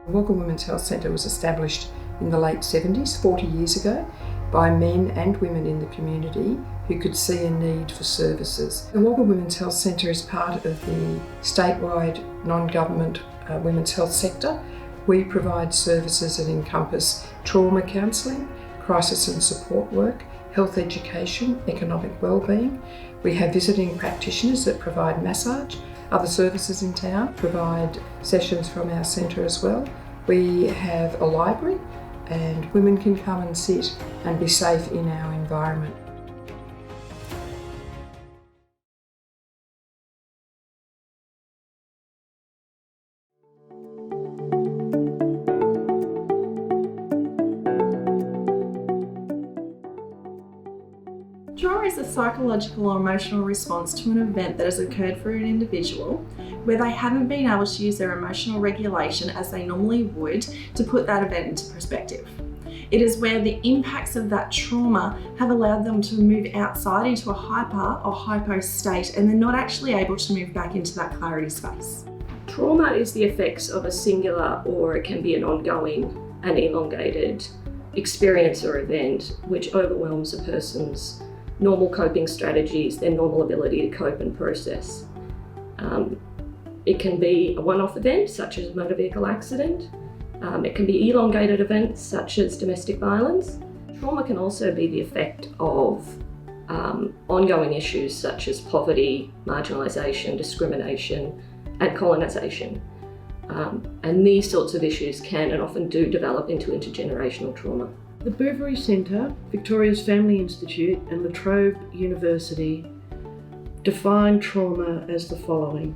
The Wagga Women's Health Centre was established in the late 70s, 40 years ago, by men and women in the community who could see a need for services. The Wagga Women's Health Centre is part of the statewide non-government women's health sector. We provide services that encompass trauma counselling, crisis and support work, health education, economic wellbeing. We have visiting practitioners that provide massage. Other services in town provide sessions from our centre as well. We have a library and women can come and sit and be safe in our environment. Trauma is a psychological or emotional response to an event that has occurred for an individual where they haven't been able to use their emotional regulation as they normally would to put that event into perspective. It is where the impacts of that trauma have allowed them to move outside into a hyper or hypo state, and they're not actually able to move back into that clarity space. Trauma is the effects of a singular, or it can be an ongoing and elongated experience or event which overwhelms a person's normal coping strategies, their normal ability to cope and process. It can be a one-off event such as a motor vehicle accident. It can be elongated events such as domestic violence. Trauma can also be the effect of ongoing issues such as poverty, marginalisation, discrimination and colonisation. And these sorts of issues can and often do develop into intergenerational trauma. The Bouverie Centre, Vicarious Family Institute and La Trobe University define trauma as the following.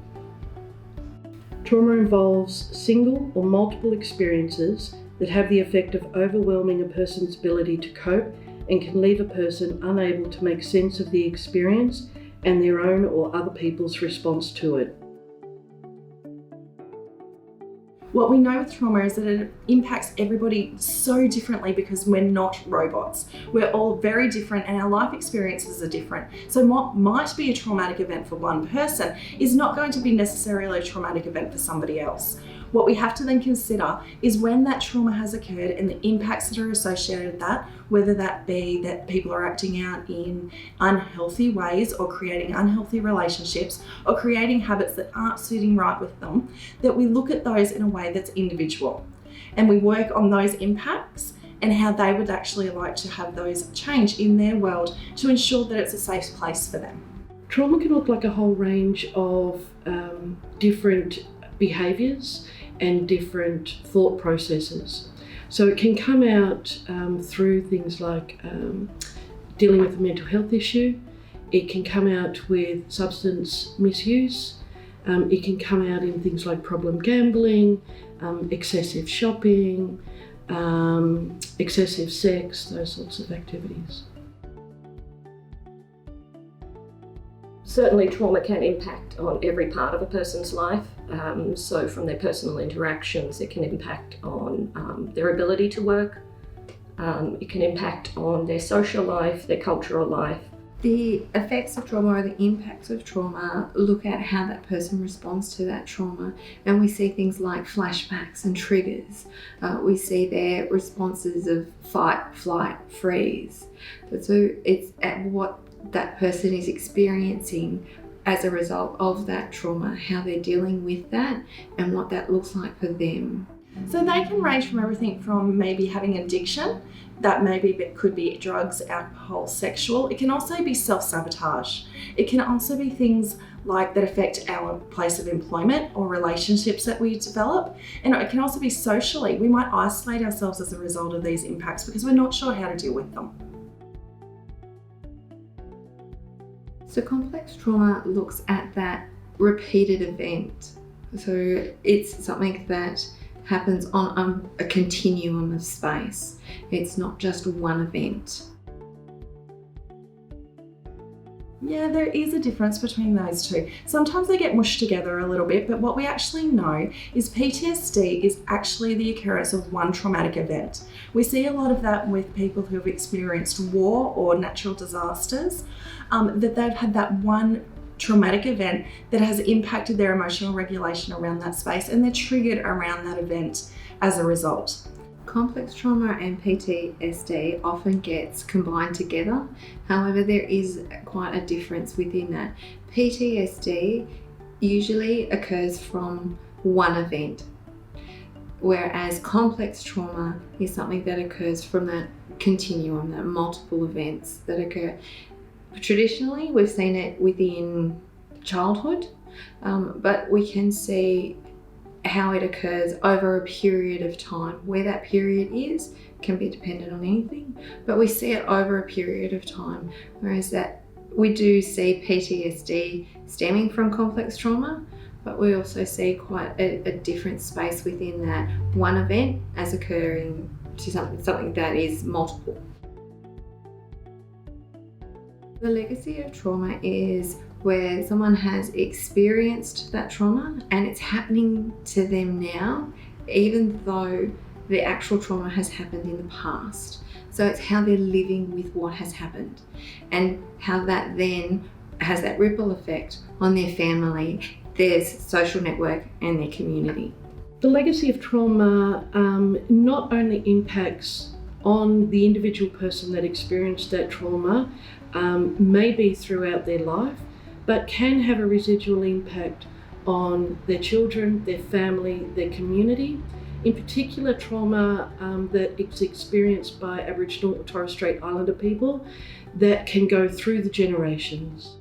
Trauma involves single or multiple experiences that have the effect of overwhelming a person's ability to cope and can leave a person unable to make sense of the experience and their own or other people's response to it. What we know with trauma is that it impacts everybody so differently because we're not robots. We're all very different and our life experiences are different. So what might be a traumatic event for one person is not going to be necessarily a traumatic event for somebody else. What we have to then consider is when that trauma has occurred and the impacts that are associated with that, whether that be that people are acting out in unhealthy ways or creating unhealthy relationships or creating habits that aren't sitting right with them, that we look at those in a way that's individual. And we work on those impacts and how they would actually like to have those change in their world to ensure that it's a safe place for them. Trauma can look like a whole range of different behaviours and different thought processes. So it can come out through things like dealing with a mental health issue. It can come out with substance misuse. It can come out in things like problem gambling, excessive shopping, excessive sex, those sorts of activities. Certainly trauma can impact on every part of a person's life. So from their personal interactions, it can impact on their ability to work. It can impact on their social life, their cultural life. The effects of trauma or the impacts of trauma look at how that person responds to that trauma, and we see things like flashbacks and triggers. We see their responses of fight, flight, freeze. So it's at what that person is experiencing as a result of that trauma, how they're dealing with that and what that looks like for them. So they can range from everything from maybe having addiction, that maybe could be drugs, alcohol, sexual. It can also be self-sabotage. It can also be things like that affect our place of employment or relationships that we develop. And it can also be socially. We might isolate ourselves as a result of these impacts because we're not sure how to deal with them. So complex trauma looks at that repeated event. So it's something that happens on a continuum of space. It's not just one event. Yeah, there is a difference between those two. Sometimes they get mushed together a little bit, but what we actually know is PTSD is actually the occurrence of one traumatic event. We see a lot of that with people who have experienced war or natural disasters, that they've had that one traumatic event that has impacted their emotional regulation around that space, and they're triggered around that event as a result. Complex trauma and PTSD often gets combined together. However, there is quite a difference within that. PTSD usually occurs from one event, whereas complex trauma is something that occurs from that continuum, that multiple events that occur. Traditionally, we've seen it within childhood, but we can see how it occurs over a period of time. Where that period is can be dependent on anything, but we see it over a period of time, whereas that we do see PTSD stemming from complex trauma, but we also see quite a different space within that one event as occurring to something that is multiple. The legacy of trauma is where someone has experienced that trauma and it's happening to them now, even though the actual trauma has happened in the past. So it's how they're living with what has happened and how that then has that ripple effect on their family, their social network and their community. The legacy of trauma not only impacts on the individual person that experienced that trauma, maybe throughout their life, but can have a residual impact on their children, their family, their community. In particular, trauma that is experienced by Aboriginal or Torres Strait Islander people that can go through the generations.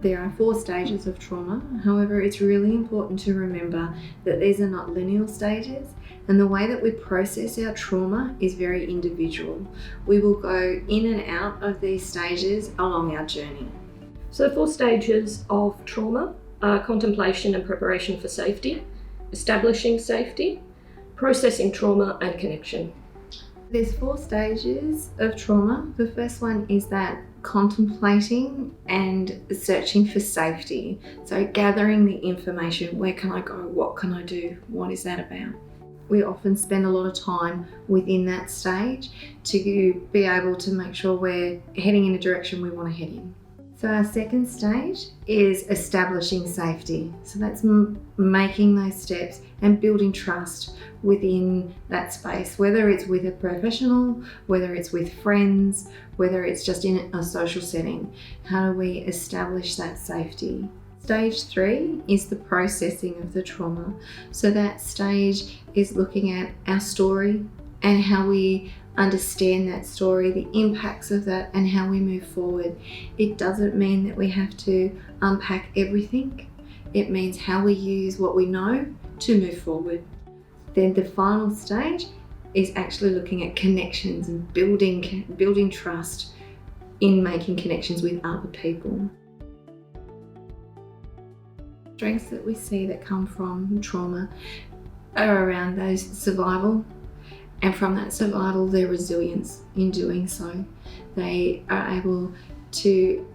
There are 4 stages of trauma. However, it's really important to remember that these are not linear stages, and the way that we process our trauma is very individual. We will go in and out of these stages along our journey. So 4 stages of trauma are contemplation and preparation for safety, establishing safety, processing trauma and connection. There's 4 stages of trauma. The first one is that contemplating and searching for safety. So gathering the information, where can I go, what can I do, what is that about? We often spend a lot of time within that stage to be able to make sure we're heading in a direction we want to head in. So our second stage is establishing safety. So that's making those steps and building trust within that space, whether it's with a professional, whether it's with friends, whether it's just in a social setting. How do we establish that safety? Stage 3 is the processing of the trauma. So that stage is looking at our story and how we understand that story, the impacts of that, and how we move forward. It doesn't mean that we have to unpack everything. It means how we use what we know to move forward. Then the final stage is actually looking at connections and building trust in making connections with other people. Strengths that we see that come from trauma are around those survival, and from that survival, their resilience in doing so. They are able to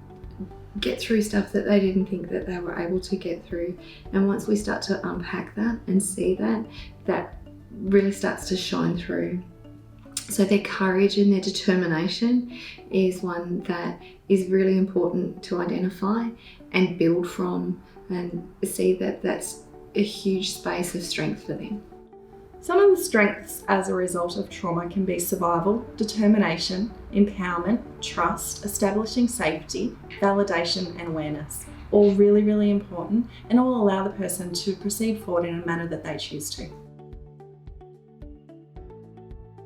get through stuff that they didn't think that they were able to get through. And once we start to unpack that and see that, that really starts to shine through. So their courage and their determination is one that is really important to identify and build from, and see that that's a huge space of strength for them. Some of the strengths as a result of trauma can be survival, determination, empowerment, trust, establishing safety, validation and awareness. All really, really important, and all allow the person to proceed forward in a manner that they choose to.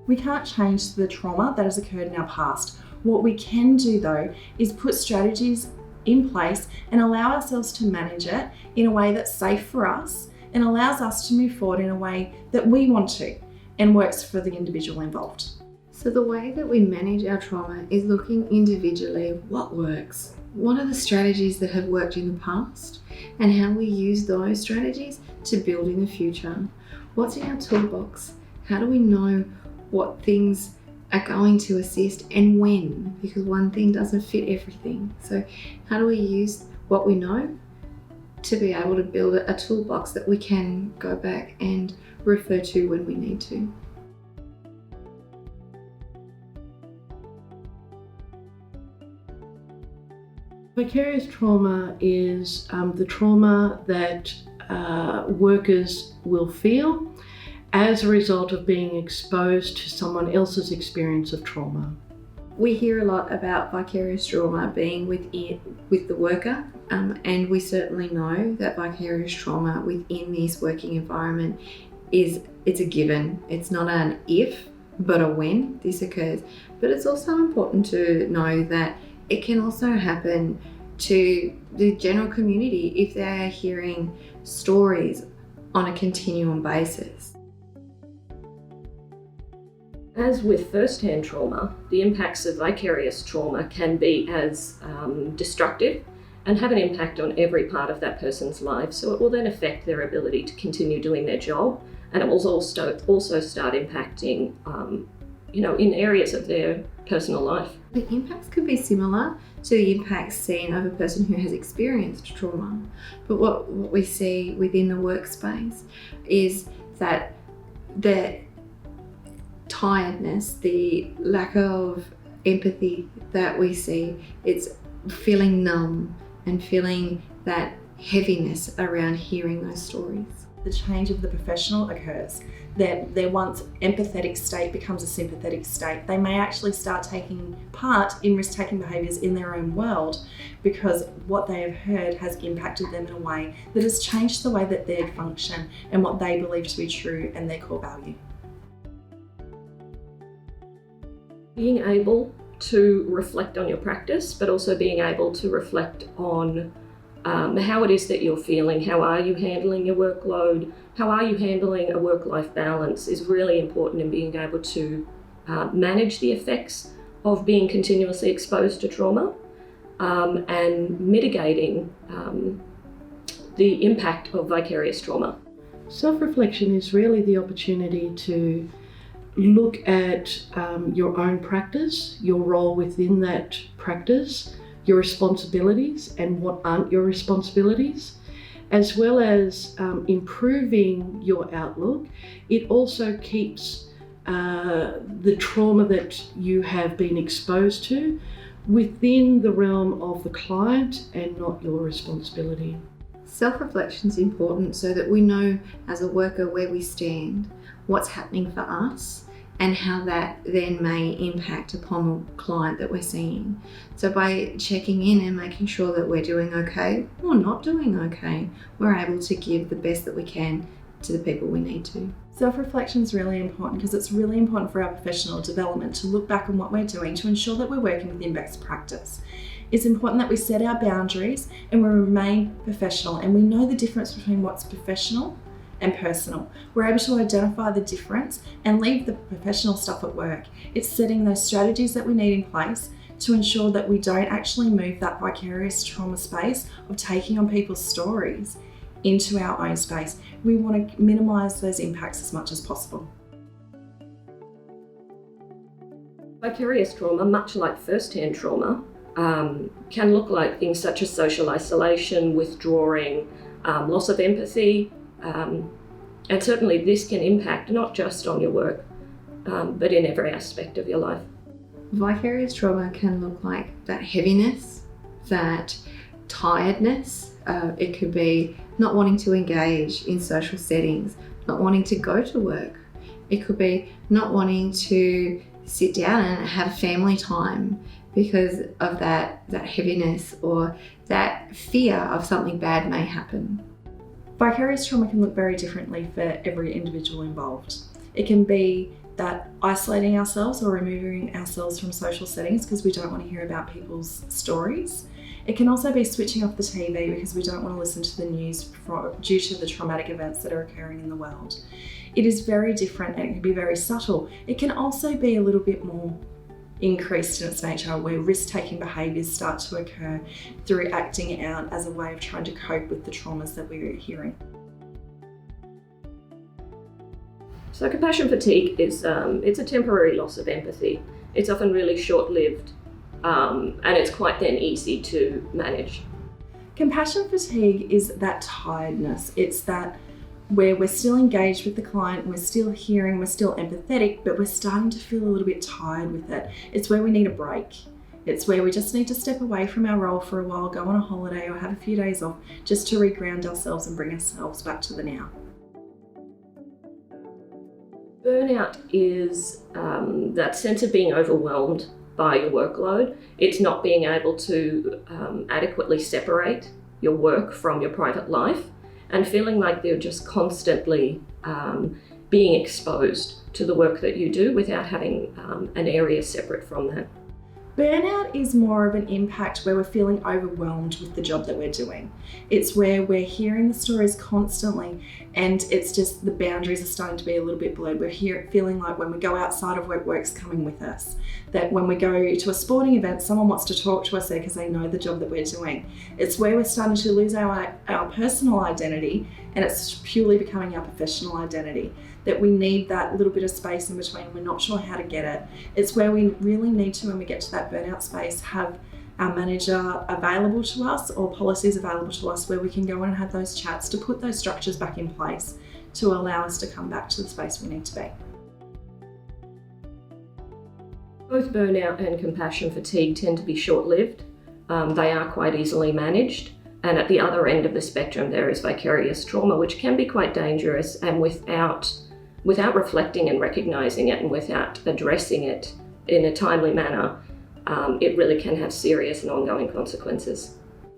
We can't change the trauma that has occurred in our past. What we can do though is put strategies in place and allow ourselves to manage it in a way that's safe for us and allows us to move forward in a way that we want to and works for the individual involved. So the way that we manage our trauma is looking individually at what works. What are the strategies that have worked in the past and how we use those strategies to build in the future? What's in our toolbox? How do we know what things are going to assist and when? Because one thing doesn't fit everything. So how do we use what we know to be able to build a toolbox that we can go back and refer to when we need to? Vicarious trauma is the trauma that workers will feel as a result of being exposed to someone else's experience of trauma. We hear a lot about vicarious trauma being with the worker, and we certainly know that vicarious trauma within this working environment it's a given. It's not an if, but a when this occurs. But it's also important to know that it can also happen to the general community if they are hearing stories on a continuum basis. As with first-hand trauma, the impacts of vicarious trauma can be as destructive and have an impact on every part of that person's life. So it will then affect their ability to continue doing their job, and it will also start impacting, in areas of their personal life. The impacts could be similar to the impacts seen of a person who has experienced trauma. But what we see within the workspace is that the tiredness, the lack of empathy that we see, it's feeling numb and feeling that heaviness around hearing those stories. The change of the professional occurs. Their once empathetic state becomes a sympathetic state. They may actually start taking part in risk-taking behaviours in their own world because what they have heard has impacted them in a way that has changed the way that they function and what they believe to be true and their core value. Being able to reflect on your practice, but also being able to reflect on how it is that you're feeling, how are you handling your workload, how are you handling a work-life balance is really important in being able to manage the effects of being continuously exposed to trauma and mitigating the impact of vicarious trauma. Self-reflection is really the opportunity to look at your own practice, your role within that practice, your responsibilities and what aren't your responsibilities, as well as improving your outlook. It also keeps the trauma that you have been exposed to within the realm of the client and not your responsibility. Self-reflection is important so that we know as a worker where we stand, what's happening for us, and how that then may impact upon the client that we're seeing. So by checking in and making sure that we're doing okay or not doing okay, we're able to give the best that we can to the people we need to. Self-reflection is really important because it's really important for our professional development to look back on what we're doing to ensure that we're working within best practice. It's important that we set our boundaries and we remain professional, and we know the difference between what's professional and personal. We're able to identify the difference and leave the professional stuff at work. It's setting those strategies that we need in place to ensure that we don't actually move that vicarious trauma space of taking on people's stories into our own space. We want to minimise those impacts as much as possible. Vicarious trauma, much like first-hand trauma, can look like things such as social isolation, withdrawing, loss of empathy, and certainly this can impact not just on your work, but in every aspect of your life. Vicarious trauma can look like that heaviness, that tiredness. It could be not wanting to engage in social settings, not wanting to go to work. It could be not wanting to sit down and have family time because of that heaviness or that fear of something bad may happen. Vicarious trauma can look very differently for every individual involved. It can be that isolating ourselves or removing ourselves from social settings because we don't want to hear about people's stories. It can also be switching off the TV because we don't want to listen to the news due to the traumatic events that are occurring in the world. It is very different and it can be very subtle. It can also be a little bit more increased in its nature, where risk-taking behaviours start to occur through acting out as a way of trying to cope with the traumas that we're hearing. So compassion fatigue is it's a temporary loss of empathy. It's often really short-lived, and it's quite then easy to manage. Compassion fatigue is that tiredness. It's that where we're still engaged with the client, we're still hearing, we're still empathetic, but we're starting to feel a little bit tired with it. It's where we need a break. It's where we just need to step away from our role for a while, go on a holiday or have a few days off just to reground ourselves and bring ourselves back to the now. Burnout is that sense of being overwhelmed by your workload. It's not being able to adequately separate your work from your private life and feeling like they're just constantly being exposed to the work that you do without having an area separate from that. Burnout is more of an impact where we're feeling overwhelmed with the job that we're doing. It's where we're hearing the stories constantly and it's just the boundaries are starting to be a little bit blurred. We're feeling like when we go outside of work, work's coming with us. That when we go to a sporting event, someone wants to talk to us there because they know the job that we're doing. It's where we're starting to lose our personal identity and it's purely becoming our professional identity. That we need that little bit of space in between, we're not sure how to get it. It's where we really need to, when we get to that burnout space, have our manager available to us or policies available to us where we can go in and have those chats to put those structures back in place to allow us to come back to the space we need to be. Both burnout and compassion fatigue tend to be short-lived. They are quite easily managed. And at the other end of the spectrum, there is vicarious trauma, which can be quite dangerous and without reflecting and recognising it and without addressing it in a timely manner, it really can have serious and ongoing consequences.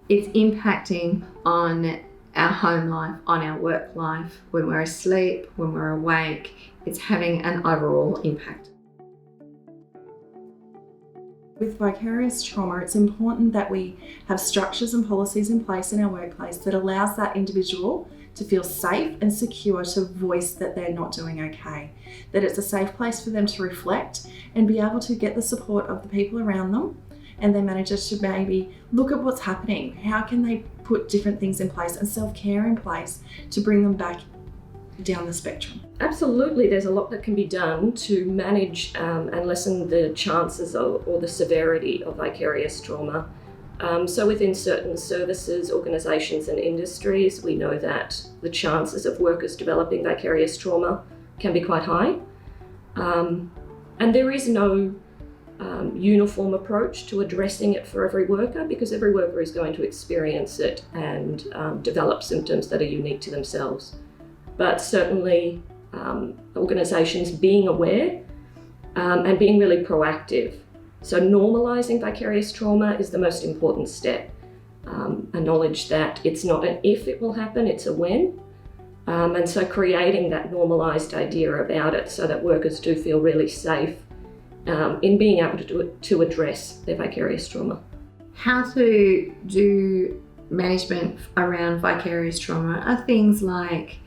It's impacting on our home life, on our work life, when we're asleep, when we're awake. It's having an overall impact. With vicarious trauma, it's important that we have structures and policies in place in our workplace that allows that individual to feel safe and secure to voice that they're not doing okay. That it's a safe place for them to reflect and be able to get the support of the people around them and their managers to maybe look at what's happening. How can they put different things in place and self-care in place to bring them back down the spectrum? Absolutely, there's a lot that can be done to manage and lessen the chances or the severity of vicarious trauma. So within certain services, organisations and industries, we know that the chances of workers developing vicarious trauma can be quite high. And there is no uniform approach to addressing it for every worker because every worker is going to experience it and develop symptoms that are unique to themselves. But certainly organisations being aware and being really proactive. So normalising vicarious trauma is the most important step. A knowledge that it's not an if it will happen, it's a when. And so creating that normalised idea about it so that workers do feel really safe in being able to address their vicarious trauma. How to do management around vicarious trauma are things like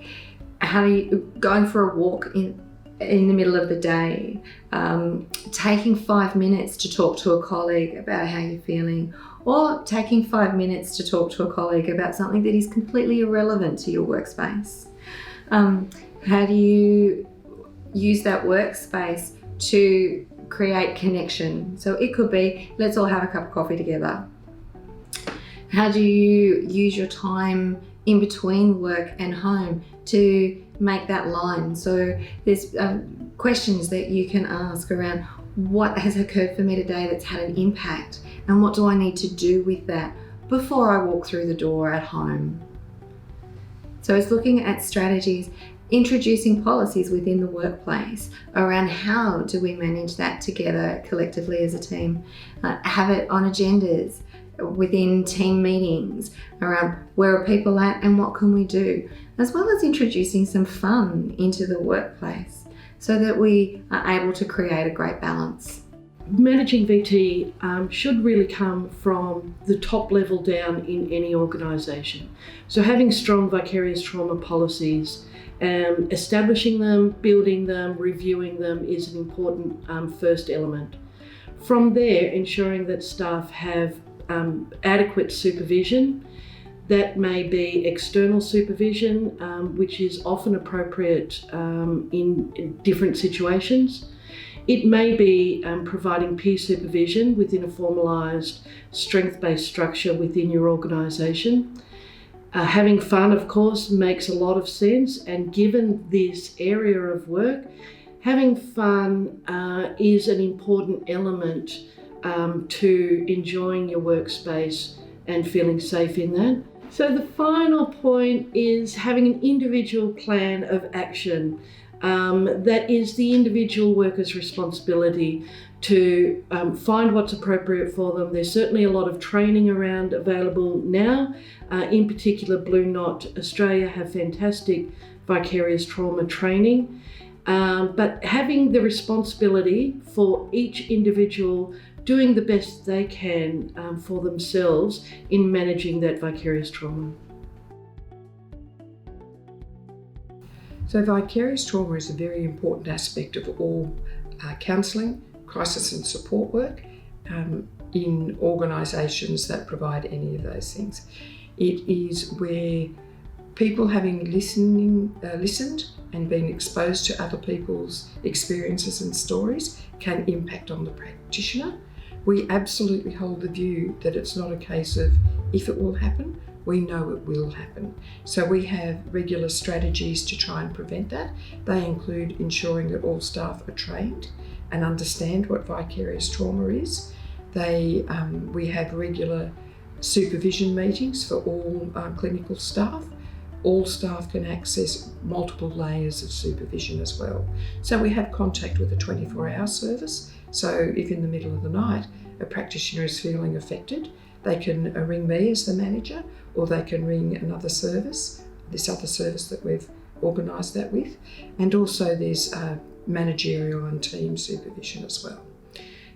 going for a walk in the middle of the day, taking 5 minutes to talk to a colleague about how you're feeling, or taking 5 minutes to talk to a colleague about something that is completely irrelevant to your workspace. How do you use that workspace to create connection? So it could be, let's all have a cup of coffee together. How do you use your time in between work and home to make that line? So there's questions that you can ask around what has occurred for me today that's had an impact and what do I need to do with that before I walk through the door at home. So it's looking at strategies, introducing policies within the workplace around how do we manage that together collectively as a team, have it on agendas within team meetings around where are people at and what can we do, as well as introducing some fun into the workplace so that we are able to create a great balance. Managing VT should really come from the top level down in any organisation. So having strong vicarious trauma policies, establishing them, building them, reviewing them is an important first element. From there, ensuring that staff have adequate supervision. That may be external supervision, which is often appropriate in different situations. It may be providing peer supervision within a formalised strength-based structure within your organisation. Having fun, of course, makes a lot of sense, and given this area of work, having fun is an important element to enjoying your workspace and feeling safe in that. So the final point is having an individual plan of action. That is the individual worker's responsibility to find what's appropriate for them. There's certainly a lot of training around available now. In particular, Blue Knot Australia have fantastic vicarious trauma training. But having the responsibility for each individual doing the best they can for themselves in managing that vicarious trauma. So vicarious trauma is a very important aspect of all counselling, crisis and support work in organisations that provide any of those things. It is where people having listened and been exposed to other people's experiences and stories can impact on the practitioner. We absolutely hold the view that it's not a case of if it will happen, we know it will happen. So we have regular strategies to try and prevent that. They include ensuring that all staff are trained and understand what vicarious trauma is. We have regular supervision meetings for all clinical staff. All staff can access multiple layers of supervision as well. So we have contact with a 24-hour service. So if in the middle of the night a practitioner is feeling affected, they can ring me as the manager, or they can ring another service, this other service that we've organised that with. And also there's managerial and team supervision as well.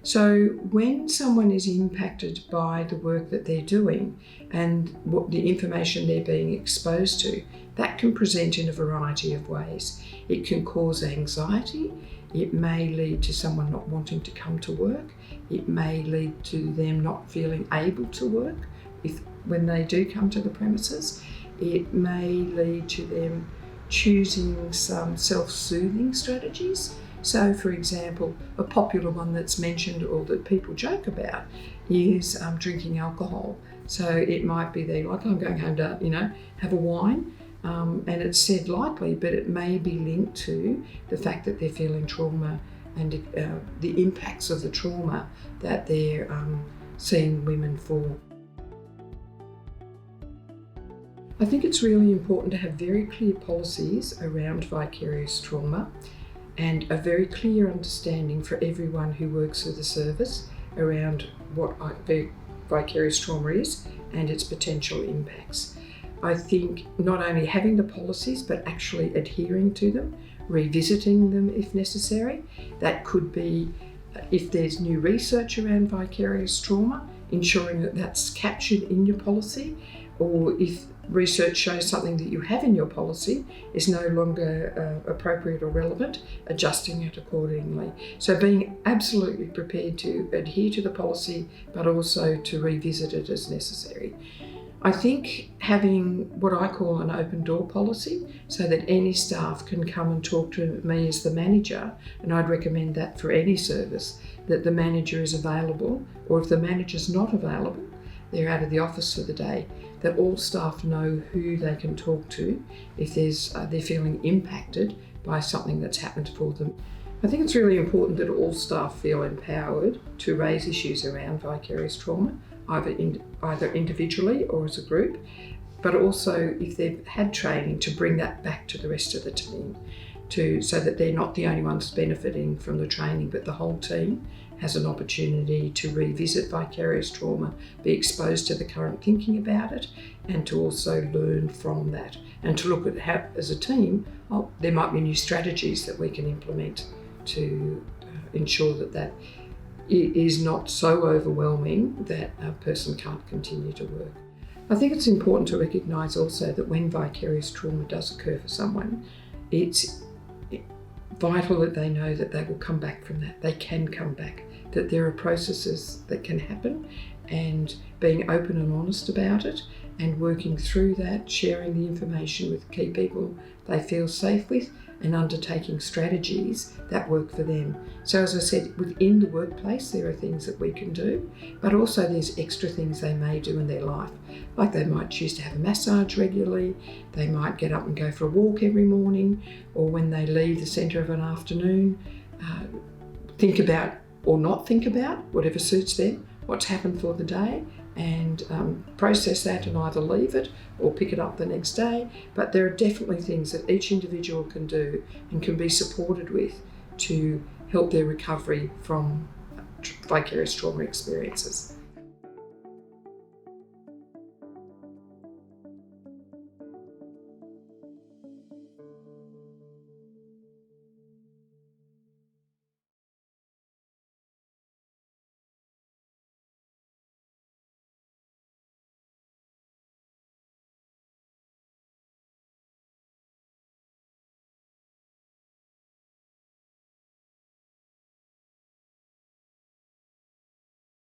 So when someone is impacted by the work that they're doing and what the information they're being exposed to, that can present in a variety of ways. It can cause anxiety. It may lead to someone not wanting to come to work. It may lead to them not feeling able to work when they do come to the premises. It may lead to them choosing some self-soothing strategies. So, for example, a popular one that's mentioned or that people joke about is drinking alcohol. So it might be they're like, I'm going home to, have a wine. And it's said lightly, but it may be linked to the fact that they're feeling trauma and the impacts of the trauma that they're seeing women for. I think it's really important to have very clear policies around vicarious trauma and a very clear understanding for everyone who works with the service around what vicarious trauma is and its potential impacts. I think not only having the policies, but actually adhering to them, revisiting them if necessary. That could be if there's new research around vicarious trauma, ensuring that that's captured in your policy, or if research shows something that you have in your policy is no longer appropriate or relevant, adjusting it accordingly. So being absolutely prepared to adhere to the policy, but also to revisit it as necessary. I think having what I call an open door policy, so that any staff can come and talk to me as the manager, and I'd recommend that for any service, that the manager is available, or if the manager's not available, they're out of the office for the day, that all staff know who they can talk to if they're feeling impacted by something that's happened for them. I think it's really important that all staff feel empowered to raise issues around vicarious trauma, either individually or as a group, but also if they've had training to bring that back to the rest of the team, so that they're not the only ones benefiting from the training, but the whole team has an opportunity to revisit vicarious trauma, be exposed to the current thinking about it, and to also learn from that, and to look at how, as a team, there might be new strategies that we can implement to ensure that is not so overwhelming that a person can't continue to work. I think it's important to recognise also that when vicarious trauma does occur for someone, it's vital that they know that they will come back from that. They can come back, that there are processes that can happen, and being open and honest about it and working through that, sharing the information with key people they feel safe with, and undertaking strategies that work for them. So as I said, within the workplace there are things that we can do, but also there's extra things they may do in their life. Like they might choose to have a massage regularly, they might get up and go for a walk every morning, or when they leave the centre of an afternoon, think about or not think about, whatever suits them, what's happened for the day, and process that and either leave it or pick it up the next day. But there are definitely things that each individual can do and can be supported with to help their recovery from vicarious trauma experiences.